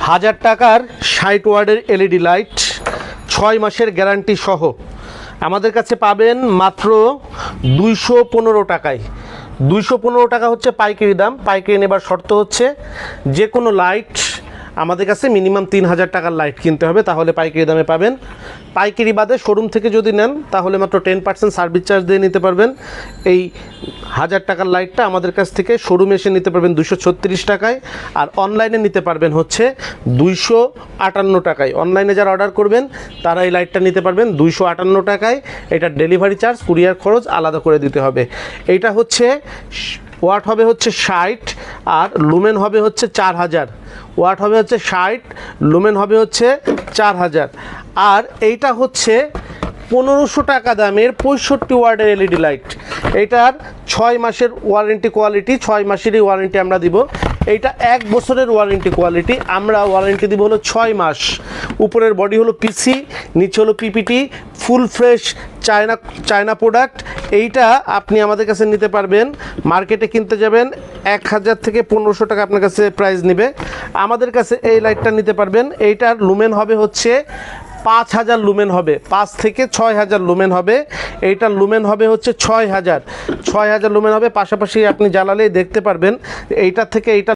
1000 টাকার 60 ওয়াটের LED light 6 মাসের গ্যারান্টি সহ আমাদের কাছে পাবেন মাত্র 215 টাকায়। 215 টাকা হচ্ছে পাইকারি দাম। পাইকারি নেবার শর্ত হচ্ছে যে কোনো লাইট আমাদের কাছে মিনিমাম 3000 টাকার লাইট কিনতে হবে, তাহলে পাইকারি দামে পাবেন। পাইকারি বাদে শোরুম থেকে যদি নেন তাহলে মাত্র 10% সার্ভিস চার্জ দিয়ে নিতে পারবেন। এই 1000 টাকার লাইটটা আমাদের কাছ থেকে শোরুমে এসে নিতে পারবেন 236 টাকায়, আর অনলাইনে নিতে পারবেন হচ্ছে 258 টাকায়। অনলাইনে যারা অর্ডার করবেন তারা এই লাইটটা নিতে পারবেন 258 টাকায়। এটা ডেলিভারি চার্জ, কুরিয়ার খরচ আলাদা করে দিতে হবে। এইটা হচ্ছে ওয়াট হবে হচ্ছে 60 আর লুমেন হবে হচ্ছে 4000। ওয়াট হবে হচ্ছে 60, লুমেন হবে হচ্ছে 4000। আর এইটা হচ্ছে 1500 টাকা দামের 65 ওয়াটের এলইডি লাইট। এইটার 6 মাসের ওয়ারেন্টি কোয়ালিটি, 6 মাসেরই ওয়ারেন্টি আমরা দিব। এইটা 1 বছরের ওয়ারেন্টি কোয়ালিটি, আমরা ওয়ারেন্টি দিব হলো 6 মাস। উপরের বডি হলো পিসি, নিচে হলো PPT, full fresh China product. এইটা আপনি আমাদের কাছে নিতে পারবেন, মার্কেটে কিনতে যাবেন 1000 থেকে 1500 টাকা আপনার কাছে প্রাইস নেবে। আমাদের কাছে এই লাইটটা নিতে পারবেন। এইটার লুমেন হবে হচ্ছে 5000 লুমেন হবে, 5 থেকে 6000 লুমেন হবে। এইটার লুমেন হবে হচ্ছে 6000 লুমেন হবে। পাশাপাশি আপনি জ্বালালেই দেখতে পারবেন এইটার থেকে এইটা